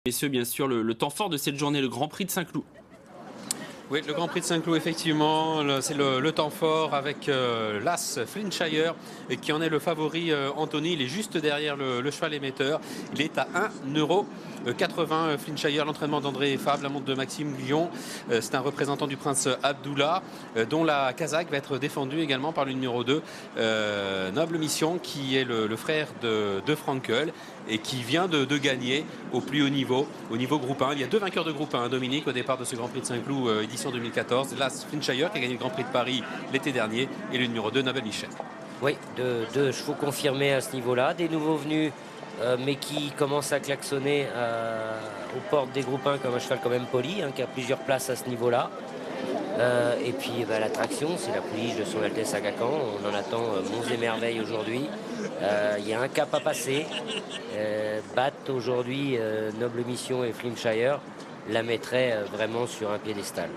Messieurs, bien sûr, le temps fort de cette journée, le Grand Prix de Saint-Cloud. Oui, le Grand Prix de Saint-Cloud, effectivement, c'est le temps fort avec l'As Flintshire qui en est le favori. Anthony, il est juste derrière le cheval émetteur. Il est à 1,80 € Flintshire. L'entraînement d'André Fabre, la montre de Maxime Guillon. C'est un représentant du prince Abdullah, dont la Kazakh va être défendue également par le numéro 2, Noble Mission, qui est le frère de Frankel et qui vient de gagner au plus haut niveau, au niveau groupe 1. Il y a deux vainqueurs de groupe 1, Dominique, au départ de ce Grand Prix de Saint-Cloud, édition 2014. L'As Flintshire qui a gagné le Grand Prix de Paris l'été dernier et le numéro 2, Noble Michel. Oui, deux chevaux confirmés à ce niveau-là. Des nouveaux venus, mais qui commencent à klaxonner aux portes des groupes 1 comme un cheval quand même poli, qui a plusieurs places à ce niveau-là. Et puis l'attraction, c'est la pouliche de son Altesse Aga Khan. On en attend monts et merveilles aujourd'hui. Il y a un cap à passer. Battent aujourd'hui Noble Mission et Flintshire la mettrait vraiment sur un piédestal.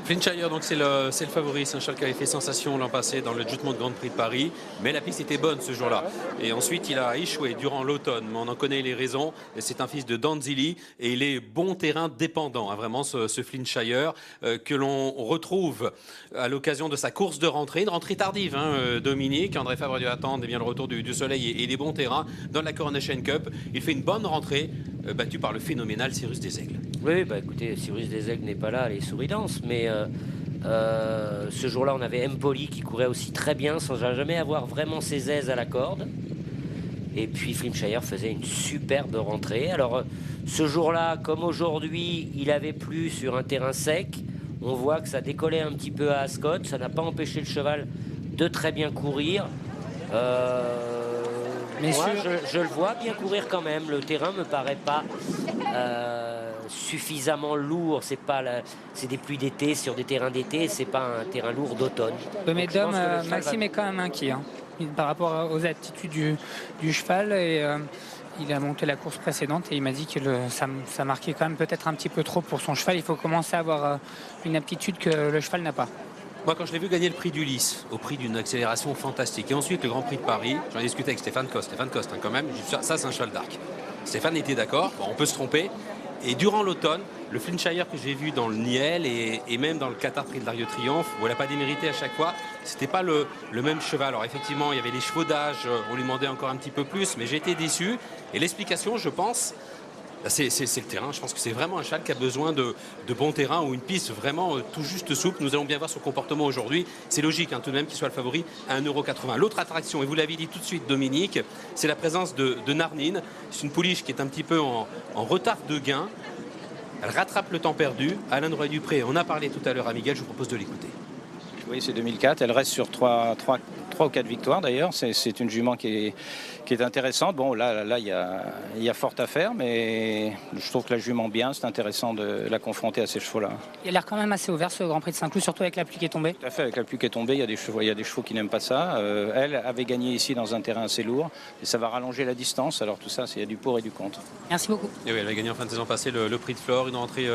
Flintshire, donc c'est le favori. C'est un cheval qui avait fait sensation l'an passé dans le Jutement Grand Prix de Paris. Mais la piste était bonne ce jour-là. Et ensuite, il a échoué durant l'automne. Mais on en connaît les raisons. C'est un fils de Danzili. Et il est bon terrain dépendant, vraiment, ce Flintshire, que l'on retrouve à l'occasion de sa course de rentrée. Une rentrée tardive, Dominique. André Fabre a dû attendre bien le retour du soleil et des bons terrains dans la Coronation Cup. Il fait une bonne rentrée, battu par le phénoménal Cyrus des Aigles. Oui, écoutez, Cyrus des Aigles n'est pas là, les souris dansent, mais ce jour-là, on avait Empoli qui courait aussi très bien, sans jamais avoir vraiment ses aises à la corde. Et puis Flintshire faisait une superbe rentrée. Alors, ce jour-là, comme aujourd'hui, il avait plu sur un terrain sec. On voit que ça décollait un petit peu à Ascot. Ça n'a pas empêché le cheval de très bien courir. Moi, je le vois bien courir quand même. Le terrain me paraît pas suffisamment lourd. C'est des pluies d'été sur des terrains d'été. C'est pas un terrain lourd d'automne. Mais Dom, Maxime est quand même inquiet par rapport aux attitudes du cheval. Et il a monté la course précédente et il m'a dit que ça marquait quand même peut-être un petit peu trop pour son cheval. Il faut commencer à avoir une aptitude que le cheval n'a pas. Moi, quand je l'ai vu gagner le prix d'Ulysse, au prix d'une accélération fantastique, et ensuite le Grand Prix de Paris, j'en ai discuté avec Stéphane Coste. Stéphane Coste, quand même, ça c'est un cheval d'arc. Stéphane était d'accord, on peut se tromper. Et durant l'automne, le Flintshire que j'ai vu dans le Niel et même dans le Qatar Prix de l'Arc de Triomphe, où elle n'a pas démérité à chaque fois, c'était pas le même cheval. Alors effectivement, il y avait les chevaux d'âge, on lui demandait encore un petit peu plus, mais j'ai été déçu. Et l'explication, je pense, c'est le terrain. Je pense que c'est vraiment un cheval qui a besoin de bon terrain ou une piste vraiment tout juste souple. Nous allons bien voir son comportement aujourd'hui. C'est logique tout de même qu'il soit le favori à 1,80 €. L'autre attraction, et vous l'avez dit tout de suite Dominique, c'est la présence de Narnine. C'est une pouliche qui est un petit peu en retard de gain. Elle rattrape le temps perdu. Alain Roy-Dupré, on a parlé tout à l'heure à Miguel, je vous propose de l'écouter. Oui, c'est 2004. Elle reste sur 3 ou 4 victoires d'ailleurs. C'est une jument qui est intéressante. Bon, là, il y a fort à faire, mais je trouve que la jument bien, c'est intéressant de la confronter à ces chevaux-là. Il a l'air quand même assez ouvert ce Grand Prix de Saint-Cloud, surtout avec la pluie qui est tombée. Tout à fait, avec la pluie qui est tombée, il y a des chevaux qui n'aiment pas ça. Elle avait gagné ici dans un terrain assez lourd et ça va rallonger la distance. Alors tout ça, il y a du pour et du contre. Merci beaucoup. Et oui, elle a gagné en fin de saison passée le prix de Flore, une rentrée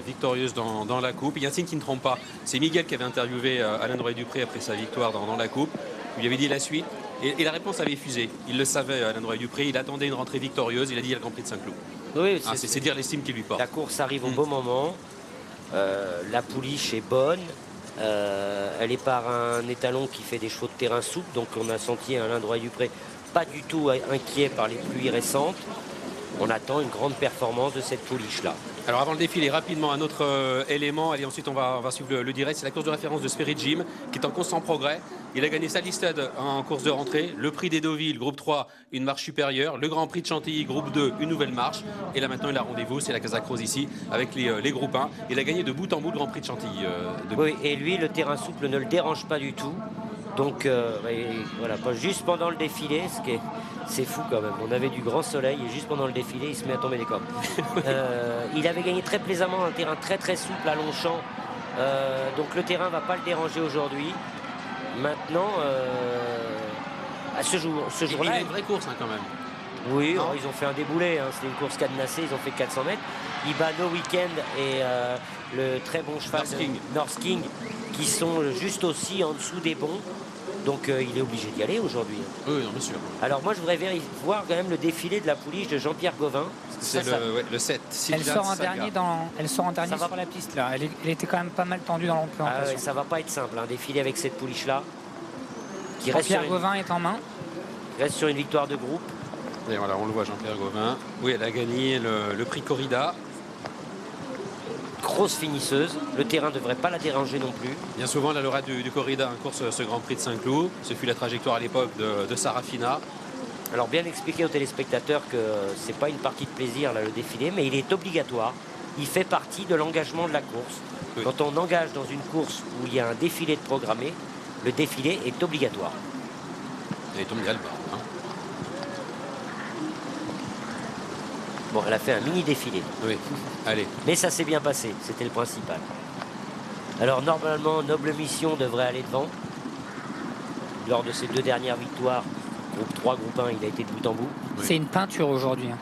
victorieuse dans la coupe. Il y a un signe qui ne trompe pas. C'est Miguel qui avait interviewé Alain Roy-Dupré après sa victoire dans la coupe. Il lui avait dit la suite et la réponse avait fusé. Il le savait, Alain Roy-Dupré. Il attendait une rentrée victorieuse. Il a dit il y a le Grand Prix de Saint-Cloud. Oui, c'est dire l'estime qu'il lui porte. La course arrive au bon moment. La pouliche est bonne. Elle est par un étalon qui fait des chevaux de terrain souple. Donc on a senti Alain Roy-Dupré pas du tout inquiet par les pluies récentes. On attend une grande performance de cette pouliche-là. Alors avant le défilé, rapidement, un autre élément. Allez, ensuite on va suivre le direct. C'est la course de référence de Spirit Jim qui est en constant progrès. Il a gagné Sally Stud en course de rentrée. Le prix des Deauville, groupe 3, une marche supérieure. Le Grand Prix de Chantilly, groupe 2, une nouvelle marche. Et là maintenant il a rendez-vous, c'est la Kazakh Rose ici, avec les groupes 1. Il a gagné de bout en bout le Grand Prix de Chantilly. Oui, et lui, le terrain souple ne le dérange pas du tout. Donc voilà, juste pendant le défilé, c'est fou quand même. On avait du grand soleil et juste pendant le défilé, il se met à tomber des cordes. Il avait gagné très plaisamment un terrain très très souple à Longchamp. Donc le terrain ne va pas le déranger aujourd'hui. Maintenant, ce jour-là... Il a une vraie course quand même. Oui, ils ont fait un déboulé. C'était une course cadenassée, ils ont fait 400 mètres. Il bat No Weekend et le très bon cheval North King qui sont juste aussi en dessous des bons. Donc il est obligé d'y aller aujourd'hui. Oui, non, bien sûr. Alors moi je voudrais voir quand même le défilé de la pouliche de Jean-Pierre Gauvin. C'est le 7. Elle sort en dernier, Ça va sur la piste là. Elle était quand même pas mal tendue dans Ah ouais, l'implantation. ça va pas être simple, hein, défiler avec cette pouliche-là. Qui reste sur, Jean-Pierre Gauvin est en main. reste sur une victoire de groupe. Et voilà, on le voit, Jean-Pierre Gauvin. Oui, elle a gagné le prix Corrida. Grosse finisseuse. Le terrain ne devrait pas la déranger non plus. Bien souvent, la lauréate du Corrida en course ce Grand Prix de Saint-Cloud. Ce fut la trajectoire à l'époque de Sarafina. Alors bien expliquer aux téléspectateurs que c'est pas une partie de plaisir là, le défilé, mais il est obligatoire. Il fait partie de l'engagement de la course. Oui. Quand on engage dans une course où il y a un défilé de programmé, le défilé est obligatoire. Elle tombe bien le bas. Hein. Bon, elle a fait un mini défilé, Oui, allez. mais ça s'est bien passé, c'était le principal. Alors normalement, Noble Mission devrait aller devant. Lors de ses 2 dernières victoires, groupe 3, groupe 1, il a été de bout en bout. Oui. C'est une peinture aujourd'hui. Hein.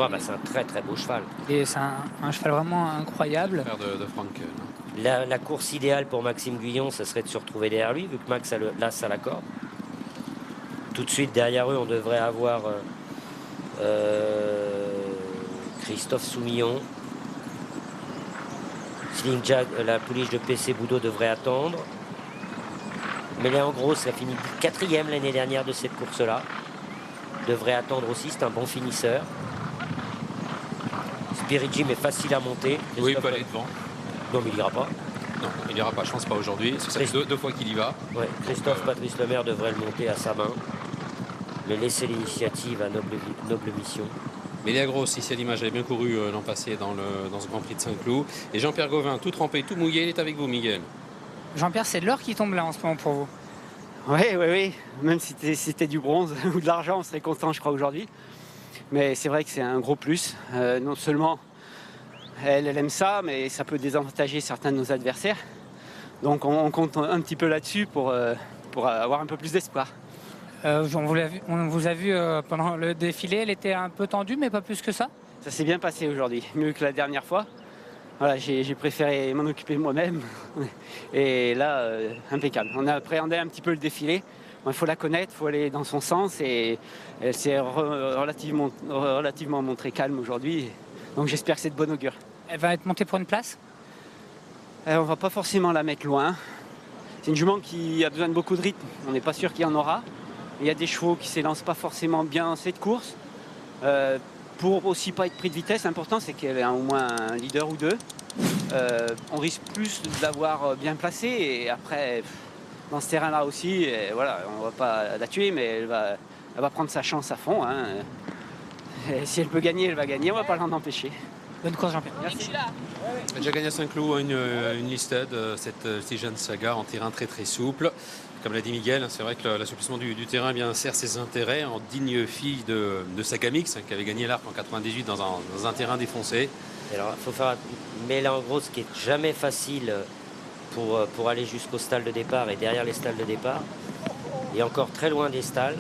Ouais, bah, c'est un très très beau cheval. Et c'est un cheval vraiment incroyable. Frère de Franken. La course idéale pour Maxime Guyon, ça serait de se retrouver derrière lui, vu que Max a l'as à la corde. Tout de suite derrière eux, on devrait avoir Christophe Soumillon. Sling Jack, la pouliche de PC Boudot devrait attendre. Mais là, en gros, ça a fini 4e l'année dernière de cette course-là. Devrait attendre aussi, c'est un bon finisseur. Spirit Jim est facile à monter. Oui, il peut aller devant. Non, mais il n'ira pas. Non, il n'ira pas, je pense pas aujourd'hui. C'est deux fois qu'il y va. Ouais, Christophe Patrice Lemaire devrait le monter à sa main. Mais laisser l'initiative à Noble Mission. Mais Léa Grosse, ici à l'image, elle a bien couru l'an passé dans ce Grand Prix de Saint-Cloud. Et Jean-Pierre Gauvin, tout trempé, tout mouillé, il est avec vous, Miguel. Jean-Pierre, c'est de l'or qui tombe là en ce moment pour vous. Oui. Même si c'était du bronze ou de l'argent, on serait content, je crois, aujourd'hui. Mais c'est vrai que c'est un gros plus. Non seulement elle aime ça, mais ça peut désavantager certains de nos adversaires. Donc on compte un petit peu là-dessus pour avoir un peu plus d'espoir. On vous a vu pendant le défilé, elle était un peu tendue, mais pas plus que ça. Ça s'est bien passé aujourd'hui, mieux que la dernière fois. Voilà, j'ai préféré m'en occuper moi-même. Et là, impeccable. On a appréhendé un petit peu le défilé. Il faut la connaître, il faut aller dans son sens. Et elle s'est relativement montrée calme aujourd'hui. Donc j'espère que c'est de bon augure. Elle va être montée pour une place. On va pas forcément la mettre loin. C'est une jument qui a besoin de beaucoup de rythme. On n'est pas sûr qu'il y en aura. Il y a des chevaux qui ne s'élancent pas forcément bien dans cette course. Pour aussi pas être pris de vitesse, l'important c'est qu'elle ait au moins un leader ou deux. On risque plus de l'avoir bien placée et après dans ce terrain-là aussi, voilà, on va pas la tuer, mais elle va prendre sa chance à fond. Hein. Et si elle peut gagner, elle va gagner, on va pas l'en empêcher. Bonne course, Jean-Pierre. Merci. Elle a déjà gagné à Saint-Cloud une listed, cette jeune saga en terrain très très souple. Comme l'a dit Miguel, c'est vrai que l'assouplissement du terrain eh bien, sert ses intérêts en digne fille de Sagamix, qui avait gagné l'Arc en 98 dans un terrain défoncé. Alors, faut faire... Mais là, en gros, ce qui est jamais facile pour aller jusqu'au stade de départ et derrière les stalles de départ, il est encore très loin des stalles.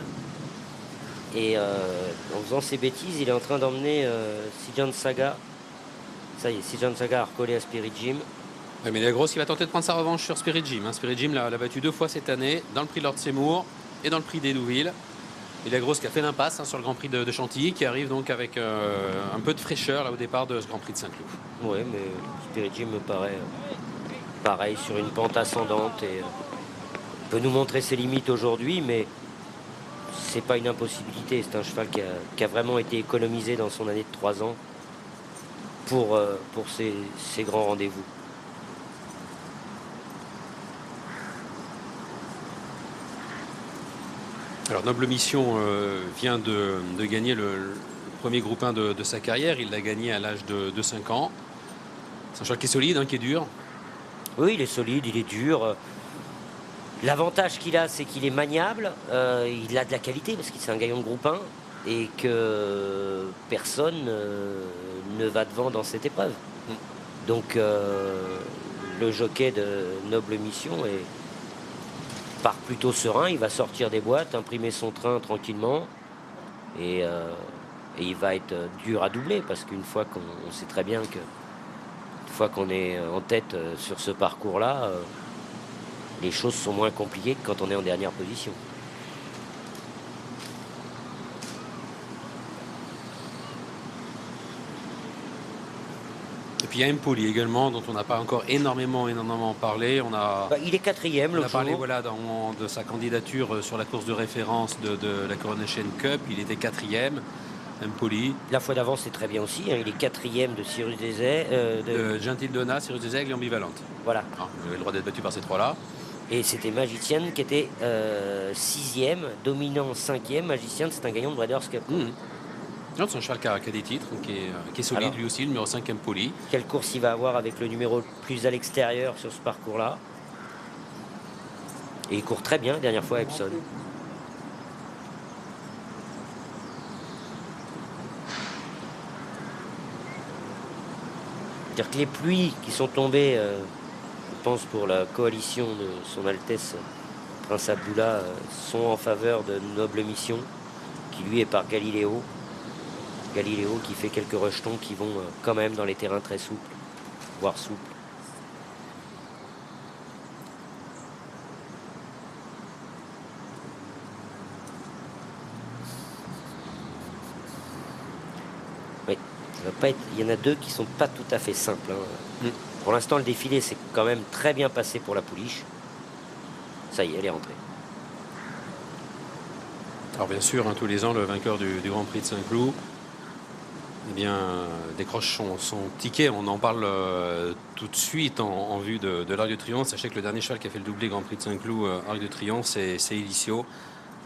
Et en faisant ces bêtises, il est en train d'emmener Sijan Saga. Ça y est, Sijan Saga a recollé à Spirit Jim. Oui, mais la grosse, il va tenter de prendre sa revanche sur Spirit Jim. Spirit Jim l'a battu 2 fois cette année, dans le prix Lord Seymour et dans le prix d'Hédouville. Et la grosse qui a fait l'impasse sur le Grand Prix de Chantilly, qui arrive donc avec un peu de fraîcheur là, au départ de ce Grand Prix de Saint-Cloud. Oui, mais Spirit Jim me paraît pareil, sur une pente ascendante. Et peut nous montrer ses limites aujourd'hui, mais c'est pas une impossibilité. C'est un cheval qui a vraiment été économisé dans son année de 3 ans pour ces grands rendez-vous. Alors Noble Mission vient de gagner le premier groupe 1 de sa carrière. Il l'a gagné à l'âge de 5 ans. C'est un cheval qui est solide, hein, qui est dur. Oui, il est solide, il est dur. L'avantage qu'il a, c'est qu'il est maniable. Il a de la qualité parce qu'il c'est un gaillon de groupe 1 et que personne ne va devant dans cette épreuve. Donc le jockey de Noble Mission part plutôt serein. Il va sortir des boîtes, imprimer son train tranquillement et il va être dur à doubler parce qu'une fois qu'on sait très bien que une fois qu'on est en tête sur ce parcours-là, les choses sont moins compliquées que quand on est en dernière position. Et puis il y a Empoli également, dont on n'a pas encore énormément parlé. Il est quatrième On l'autre a parlé jour. voilà, de sa candidature sur la course de référence de la Coronation Cup. Il était quatrième. Empoli. La fois d'avant, c'est très bien aussi. Hein. Il est quatrième de Cyrus Desais. Gentil Donna, Cyrus Desais et Ambivalente. Voilà. Il avait le droit d'être battu par ces trois-là. Et c'était Magician qui était sixième, dominant cinquième. Magician, c'est un gagnant de Breeders' Cup. Non, c'est un cheval qui a des titres, qui est solide. Alors, lui aussi, le numéro 5 Empoli. Quelle course il va avoir avec le numéro le plus à l'extérieur sur ce parcours-là. Et il court très bien la dernière fois à Epsom. C'est-à-dire que les pluies qui sont tombées, je pense pour la coalition de son Altesse Prince Abdullah, sont en faveur de Noble Mission, qui lui est par Galiléo. Galiléo qui fait quelques rejetons qui vont quand même dans les terrains très souples, voire souples. Oui, ça va pas être... il y en a deux qui sont pas tout à fait simples. Hein. Pour l'instant, le défilé s'est quand même très bien passé pour la pouliche. Ça y est, elle est rentrée. Alors bien sûr, tous les ans, le vainqueur du Grand Prix de Saint-Cloud décroche son ticket. On en parle tout de suite en vue de l'Arc de Triomphe. Sachez que le dernier cheval qui a fait le doublé Grand Prix de Saint-Cloud, Arc de Triomphe, c'est Elicio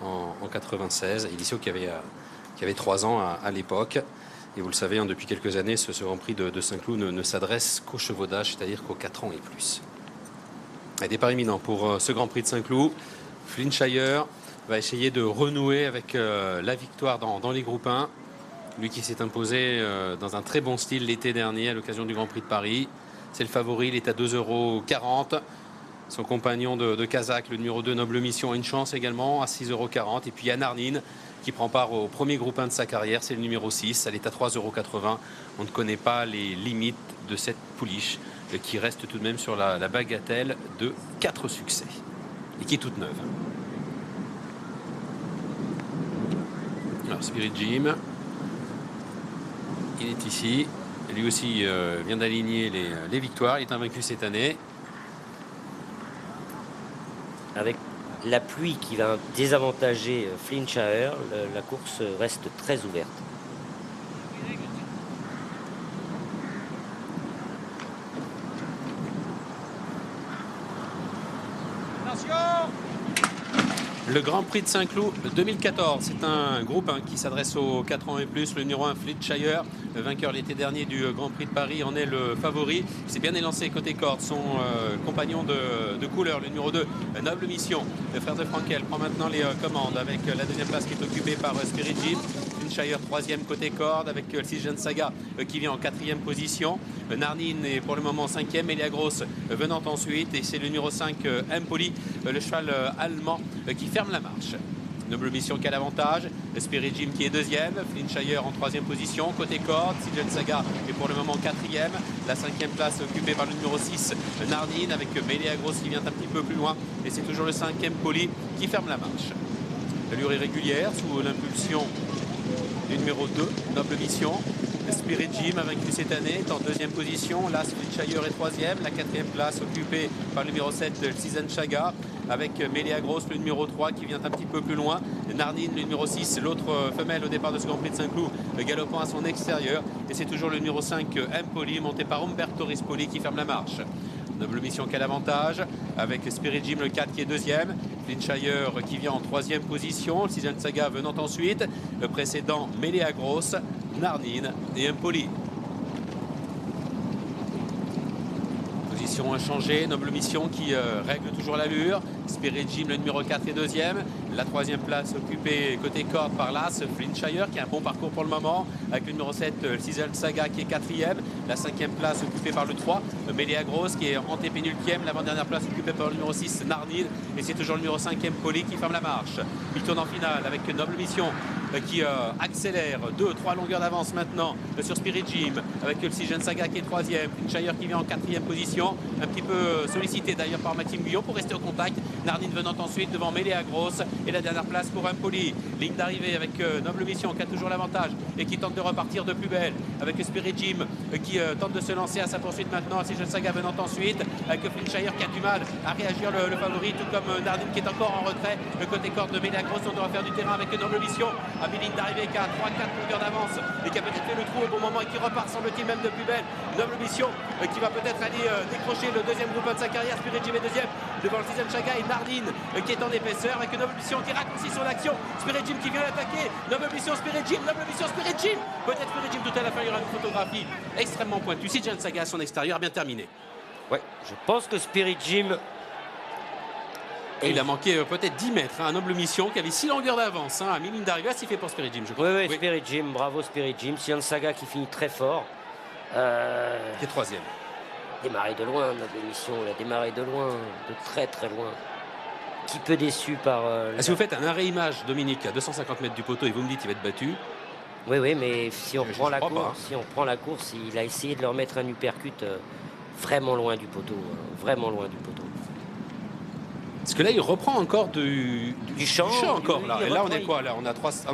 en 96. Elicio qui avait 3 ans à l'époque. Et vous le savez, depuis quelques années, ce Grand Prix de Saint-Cloud ne s'adresse qu'aux chevaux d'âge, c'est-à-dire qu'aux 4 ans et plus. Un départ imminent pour ce Grand Prix de Saint-Cloud. Flintshire va essayer de renouer avec la victoire dans les groupes 1. Lui qui s'est imposé dans un très bon style l'été dernier à l'occasion du Grand Prix de Paris. C'est le favori, il est à 2,40 €. Son compagnon de Kazakh, le numéro 2, Noble Mission, a une chance également à 6,40 €. Et puis il y a Narnine qui prend part au premier groupe 1 de sa carrière, c'est le numéro 6, elle est à 3,80 €. On ne connaît pas les limites de cette pouliche qui reste tout de même sur la bagatelle de 4 succès et qui est toute neuve. Alors Spirit Jim, il est ici, lui aussi vient d'aligner les victoires, il est invaincu cette année. Avec la pluie qui va désavantager Flintshire, la course reste très ouverte. Le Grand Prix de Saint-Cloud 2014, c'est un groupe qui s'adresse aux 4 ans et plus. Le numéro 1, Flintshire, le vainqueur l'été dernier du Grand Prix de Paris, en est le favori. Il s'est bien élancé côté corde. Son compagnon de couleur, le numéro 2, Noble Mission, le frère de Frankel, prend maintenant les commandes avec la deuxième place qui est occupée par Spirit Jim. Flintshire, 3e côté corde avec Season Saga qui vient en 4e position. Narnine est pour le moment 5e. Elia Gross venant ensuite. Et c'est le numéro 5, Empoli, le cheval allemand qui ferme la marche. Noble Mission qui a l'avantage. Spirit Jim qui est 2e. Flintshire en 3e position. Côté corde, Season Saga est pour le moment 4e. La 5e place occupée par le numéro 6, Narnine, avec Elia Gross qui vient un petit peu plus loin. Et c'est toujours le 5e Empoli qui ferme la marche. Allure irrégulière sous l'impulsion du numéro 2, Noble Mission. Spirit Jim a vaincu cette année, est en 2e position. Là, Flintshire est 3e. La 4e place occupée par le numéro 7, Season Saga, avec Melia Gross, le numéro 3, qui vient un petit peu plus loin. Narnine, le numéro 6, l'autre femelle au départ de ce Grand Prix de Saint-Cloud, galopant à son extérieur. Et c'est toujours le numéro 5, Empoli, monté par Umberto Rispoli, qui ferme la marche. Noble Mission qui a l'avantage, avec Spirit Jim, le 4, qui est 2e. Flintshire qui vient en 3e position. Season Saga venant ensuite. Le précédent, Melia Gross, Narnine et Empoli. Position inchangée. Noble Mission qui règle toujours l'allure. Spirit Jim, le numéro 4, est 2e. La 3e place occupée côté corde par l'As, Flintshire, qui a un bon parcours pour le moment, avec le numéro 7, Season Saga, qui est 4e. La 5e place occupée par le 3, Melia Gross, qui est antépénultième. L'avant-dernière place occupée par le numéro 6, Narnine. Et c'est toujours le numéro 5, Empoli, qui ferme la marche. Il tourne en finale avec Noble Mission, qui accélère 2-3 longueurs d'avance maintenant sur Spirit Jim avec le Sigen Saga qui est 3e, Finchire qui vient en 4e position, un petit peu sollicité d'ailleurs par Maxime Guyon pour rester au contact. Nardine venant ensuite devant Méléa Grosse et la dernière place pour Empoli. Ligne d'arrivée avec Noble Mission qui a toujours l'avantage et qui tente de repartir de plus belle avec Spirit Jim qui tente de se lancer à sa poursuite maintenant. Sigen Saga venant ensuite avec Finchire qui a du mal à réagir le favori, tout comme Nardine qui est encore en retrait. Le côté corde de Méléa Grosse, on doit faire du terrain avec Noble Mission à mi-ligne d'arrivée qui a 3-4 longueurs d'avance et qui a peut-être fait le trou au bon moment et qui repart semble-t-il même de plus belle. Noble Mission qui va peut-être aller décrocher le deuxième groupe de sa carrière. Spirit Jim est deuxième devant le Sizen Saga et Nardine qui est en épaisseur avec Noble Mission qui raccourcit son action. Spirit Jim qui vient l'attaquer. Noble Mission, Spirit Jim, Noble Mission, Spirit Jim. Peut-être Spirit Jim tout à la fin, il y aura une photographie extrêmement pointue. Sizen Saga à son extérieur, bien terminé. Ouais, je pense que Spirit Jim. Et il a manqué peut-être 10 mètres à Noble Mission qui avait 6 longueurs d'avance à mi-ligne d'arrivée. C'est fait pour Spirit Jim, je crois. Oui, Spirit Jim, bravo Spirit Jim. Sigen Saga qui finit très fort. Qui est 3e. Démarré de loin, Noble Mission, il a démarré de loin, de très très loin. Un petit peu déçu par. Si vous faites un arrêt image, Dominique, à 250 mètres du poteau et vous me dites qu'il va être battu. Oui, mais si on prend la course, pas. si on prend la course, il a essayé de leur mettre un uppercut vraiment loin du poteau, vraiment loin du poteau. Parce que là, il reprend encore du champ encore. Oui, Là. Et là, on est quoi là on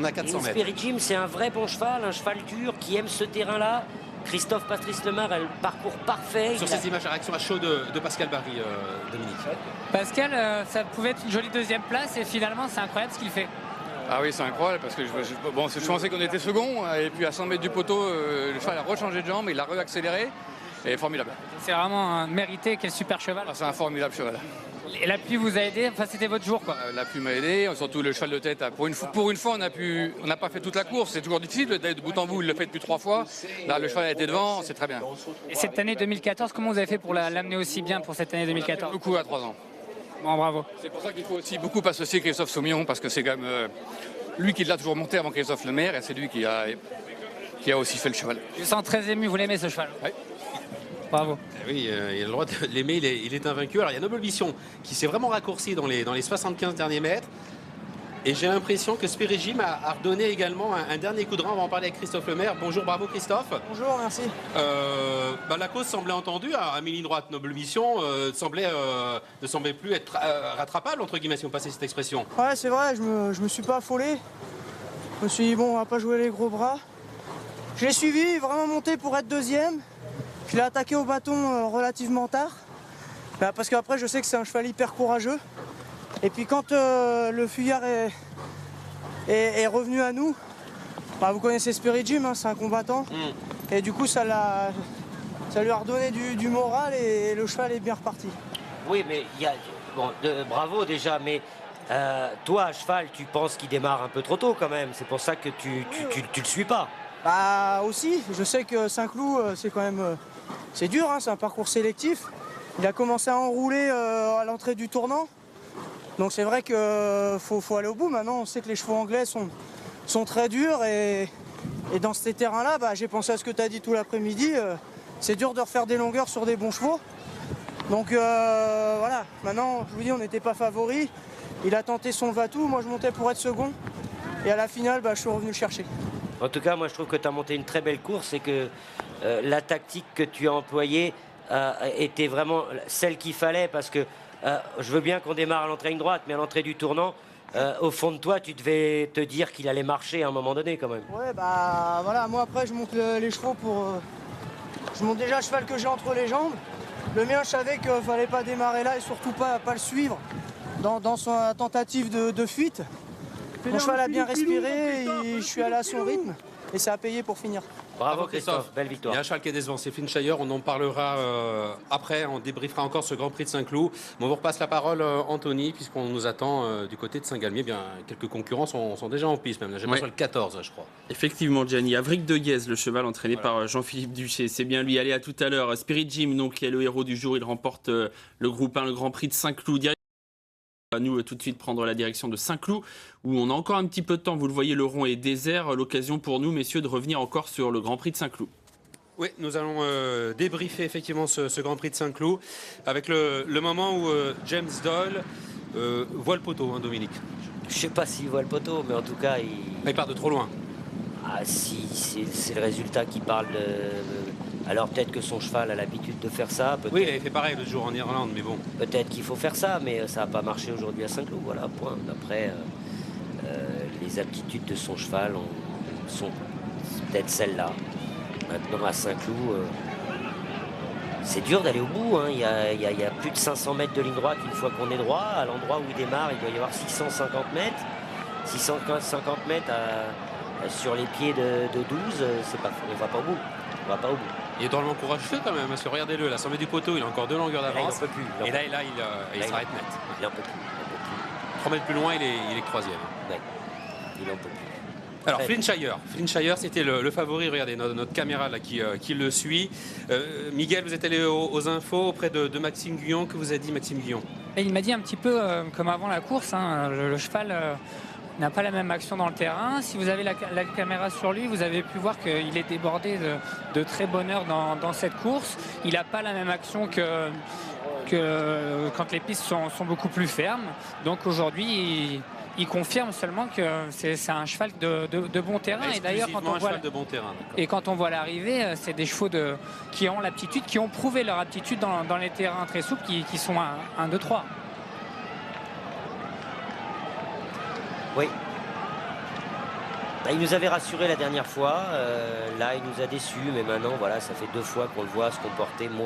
a 400 mètres. Spirit Jim, c'est un vrai bon cheval, un cheval dur qui aime ce terrain-là. Christophe Patrice Lemar a le parcours parfait. Sur ces images, la réaction à chaud de Pascal Barry, Dominique. Pascal, ça pouvait être une jolie deuxième place et finalement c'est incroyable ce qu'il fait. Ah oui, c'est incroyable parce que je pensais qu'on était second et puis à 100 mètres du poteau, le cheval a rechangé de jambe, il a réaccéléré et formidable. C'est vraiment mérité, quel super cheval. Ah, c'est un formidable cheval. Et la pluie vous a aidé, enfin c'était votre jour quoi. La pluie m'a aidé, surtout le cheval de tête. Pour une fois, on n'a pas fait toute la course, c'est toujours difficile de bout en bout, il l'a fait depuis 3 fois. Là, le cheval a été devant, c'est très bien. Et cette année 2014, comment vous avez fait pour l'amener aussi bien pour cette année 2014? Beaucoup à 3 ans. Bon, bravo. C'est pour ça qu'il faut aussi beaucoup associer Christophe Soumillon parce que c'est quand même lui qui l'a toujours monté avant Christophe Lemaire et c'est lui qui a aussi fait le cheval. Je sens très ému, vous l'aimez ce cheval? Oui. Bravo. Oui, il a le droit de l'aimer, il est invaincu. Alors il y a Noble Mission qui s'est vraiment raccourci dans les 75 derniers mètres. Et j'ai l'impression que Spirit Jim a redonné également un dernier coup de rein. On va en parler avec Christophe Lemaire. Bonjour, bravo Christophe. Bonjour, merci. La cause semblait entendue à mi-ligne droite. Noble Mission ne semblait plus être rattrapable, entre guillemets, si on passait cette expression. Ouais, c'est vrai, je me suis pas affolé. Je me suis dit, bon, on va pas jouer les gros bras. Je l'ai suivi, vraiment monté pour être deuxième. Je l'ai attaqué au bâton relativement tard. Parce qu'après, je sais que c'est un cheval hyper courageux. Et puis quand le fuyard est revenu à nous, vous connaissez Spirit Jim, hein, c'est un combattant. Et du coup, ça lui a redonné du moral et le cheval est bien reparti. Oui, mais il y a. Bon, bravo déjà, mais toi, à cheval, tu penses qu'il démarre un peu trop tôt quand même. C'est pour ça que tu le suis pas. Bah aussi, je sais que Saint-Cloud, c'est quand même. C'est dur, hein, c'est un parcours sélectif. Il a commencé à enrouler à l'entrée du tournant. Donc c'est vrai qu'il faut aller au bout. Maintenant, on sait que les chevaux anglais sont très durs. Et dans ces terrains-là, j'ai pensé à ce que tu as dit tout l'après-midi. C'est dur de refaire des longueurs sur des bons chevaux. Donc voilà, maintenant, je vous dis, on n'était pas favoris. Il a tenté son va-tout. Moi, je montais pour être second. Et à la finale, je suis revenu le chercher. En tout cas, moi, je trouve que tu as monté une très belle course et que la tactique que tu as employée était vraiment celle qu'il fallait parce que je veux bien qu'on démarre à l'entrée ligne droite, mais à l'entrée du tournant, au fond de toi, tu devais te dire qu'il allait marcher à un moment donné quand même. Ouais, voilà, moi après, je monte les chevaux pour... je monte déjà le cheval que j'ai entre les jambes. Le mien, je savais qu'il ne fallait pas démarrer là et surtout pas le suivre dans sa tentative de fuite. Mon cheval a bien respiré et je suis allé à son rythme et ça a payé pour finir. Bravo Christophe, belle victoire. Il y a un cheval qui est décevant, c'est Finchire. On en parlera après, on débriefera encore ce Grand Prix de Saint-Cloud. Mais on vous repasse la parole, Anthony, puisqu'on nous attend du côté de Saint-Galmier. Bien, quelques concurrents sont déjà en piste, même. J'ai pas sur le 14, je crois. Effectivement, Gianni. Avric de Guez, le cheval entraîné par Jean-Philippe Duché. C'est bien lui. Allez, à tout à l'heure. Spirit Jim, donc, qui est le héros du jour. Il remporte le groupe 1, le Grand Prix de Saint-Cloud. À nous tout de suite prendre la direction de Saint-Cloud où on a encore un petit peu de temps, vous le voyez, le rond est désert, l'occasion pour nous messieurs de revenir encore sur le Grand Prix de Saint-Cloud. Oui, nous allons débriefer effectivement ce Grand Prix de Saint-Cloud avec le moment où James Doyle voit le poteau, hein, Dominique. Je sais pas s'il voit le poteau, mais en tout cas, Il part de trop loin. Ah, si, c'est le résultat qui parle alors peut-être que son cheval a l'habitude de faire ça. Oui, il avait fait pareil l'autre jour en Irlande, mais bon. Peut-être qu'il faut faire ça, mais ça n'a pas marché aujourd'hui à Saint-Cloud. Voilà, point. Après, les aptitudes de son cheval sont peut-être celles-là. Maintenant, à Saint-Cloud, c'est dur d'aller au bout. Hein. Il y a plus de 500 mètres de ligne droite une fois qu'on est droit. À l'endroit où il démarre, il doit y avoir 650 mètres. 650 mètres sur les pieds de 12, on ne va pas au bout. On va pas au bout. Il est drôlement courageux quand même, parce que regardez-le, là, sommet du poteau, il a encore 2 longueurs d'avance. Il n'en peut plus. Et là, il s'arrête net. Il n'en peut plus. 3 mètres plus loin, il est 3e. Ouais. Il n'en peut plus. Alors Flintshire, c'était le favori. Regardez notre caméra là qui le suit. Miguel, vous êtes allé aux infos auprès de Maxime Guyon. Que vous a dit Maxime Guyon? Et il m'a dit un petit peu comme avant la course, hein, le cheval n'a pas la même action dans le terrain. Si vous avez la caméra sur lui, vous avez pu voir qu'il est débordé de très bonne heure dans cette course. Il n'a pas la même action que quand les pistes sont beaucoup plus fermes. Donc aujourd'hui, il confirme seulement que c'est un cheval de bon terrain. Et d'ailleurs, quand on voit l'arrivée, c'est des chevaux qui ont l'aptitude, qui ont prouvé leur aptitude dans les terrains très souples, qui sont 1, 2, 3. Oui. Il nous avait rassuré la dernière fois. Là, il nous a déçus. Mais maintenant, voilà, ça fait 2 fois qu'on le voit se comporter moyennement.